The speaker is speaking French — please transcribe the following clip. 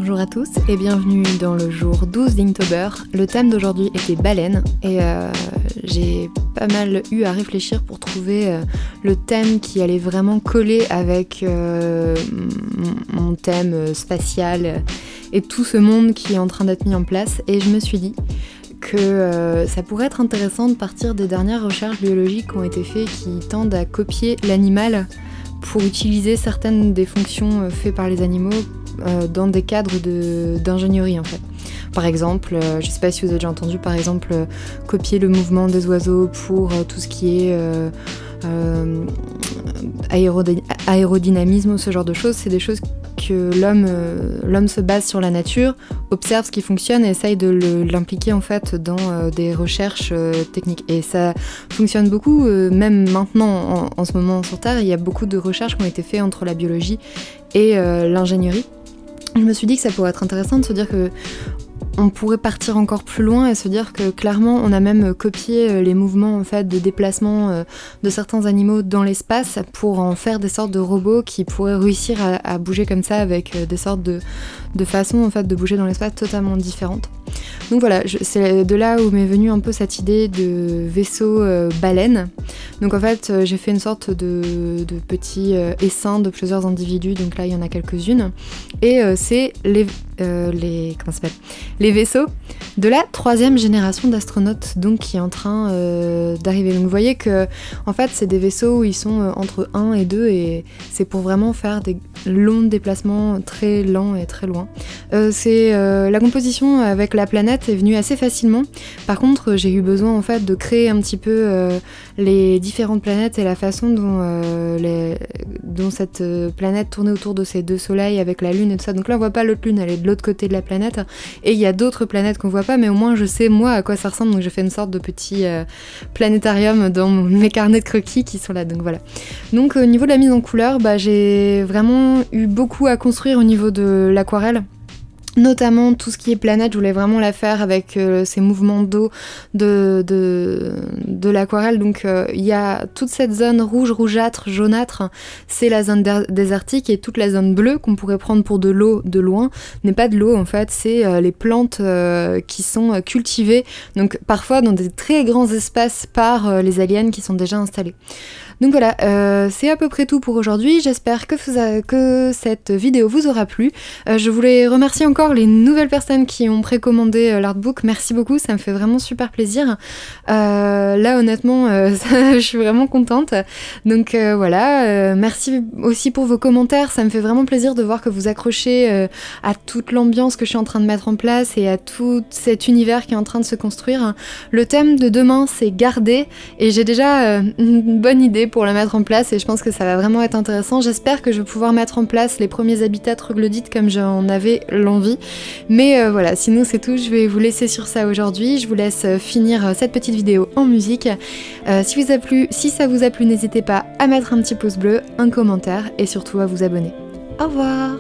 Bonjour à tous et bienvenue dans le jour 12 d'Inktober. Le thème d'aujourd'hui était baleine et j'ai pas mal eu à réfléchir pour trouver le thème qui allait vraiment coller avec mon thème spatial et tout ce monde qui est en train d'être mis en place. Et je me suis dit que ça pourrait être intéressant de partir des dernières recherches biologiques qui ont été faites qui tendent à copier l'animal pour utiliser certaines des fonctions faites par les animaux dans des cadres d'ingénierie en fait. Par exemple, je sais pas si vous avez déjà entendu par exemple copier le mouvement des oiseaux pour tout ce qui est aérodynamisme ou ce genre de choses. C'est des choses que l'homme se base sur la nature, observe ce qui fonctionne et essaye de l'impliquer en fait dans des recherches techniques. Et ça fonctionne beaucoup, même maintenant en ce moment sur Terre, il y a beaucoup de recherches qui ont été faites entre la biologie et l'ingénierie. Je me suis dit que ça pourrait être intéressant de se dire que on pourrait partir encore plus loin et se dire que clairement on a même copié les mouvements en fait de déplacement de certains animaux dans l'espace pour en faire des sortes de robots qui pourraient réussir à bouger comme ça avec des sortes de façons en fait de bouger dans l'espace totalement différentes. Donc voilà, c'est de là où m'est venue un peu cette idée de vaisseau baleine. Donc en fait j'ai fait une sorte de petit essaim de plusieurs individus, donc là il y en a quelques-unes, et c'est les vaisseaux de la 3e génération d'astronautes donc qui est en train d'arriver. Donc vous voyez que en fait c'est des vaisseaux où ils sont entre 1 et 2 et c'est pour vraiment faire des longs déplacements très lents et très loin. La composition avec la planète est venue assez facilement. Par contre j'ai eu besoin en fait de créer un petit peu les différentes planètes et la façon dont cette planète tournait autour de ces deux soleils avec la lune et tout ça. Donc là on voit pas l'autre lune, elle est de l'autre côté de la planète et il y a d'autres planètes qu'on voit pas, mais au moins je sais moi à quoi ça ressemble, donc j'ai fait une sorte de petit planétarium dans mes carnets de croquis qui sont là, donc voilà. Donc au niveau de la mise en couleur, j'ai vraiment eu beaucoup à construire au niveau de l'aquarelle. Notamment tout ce qui est planète, je voulais vraiment la faire avec ces mouvements d'eau de l'aquarelle. Donc il y a toute cette zone rouge, rougeâtre, jaunâtre, c'est la zone désertique, et toute la zone bleue qu'on pourrait prendre pour de l'eau de loin n'est pas de l'eau en fait, c'est les plantes qui sont cultivées, donc parfois dans des très grands espaces par les aliens qui sont déjà installés. Donc voilà, c'est à peu près tout pour aujourd'hui. J'espère que cette vidéo vous aura plu. Je voulais remercier encore les nouvelles personnes qui ont précommandé l'artbook. Merci beaucoup, ça me fait vraiment super plaisir. Là honnêtement, je suis vraiment contente. Donc voilà, merci aussi pour vos commentaires. Ça me fait vraiment plaisir de voir que vous accrochez à toute l'ambiance que je suis en train de mettre en place et à tout cet univers qui est en train de se construire. Le thème de demain, c'est garder, et j'ai déjà une bonne idée pour la mettre en place et je pense que ça va vraiment être intéressant. J'espère que je vais pouvoir mettre en place les premiers habitats troglodytes comme j'en avais l'envie. Mais voilà, sinon c'est tout, je vais vous laisser sur ça aujourd'hui. Je vous laisse finir cette petite vidéo en musique. Si ça vous a plu, n'hésitez pas à mettre un petit pouce bleu, un commentaire et surtout à vous abonner. Au revoir!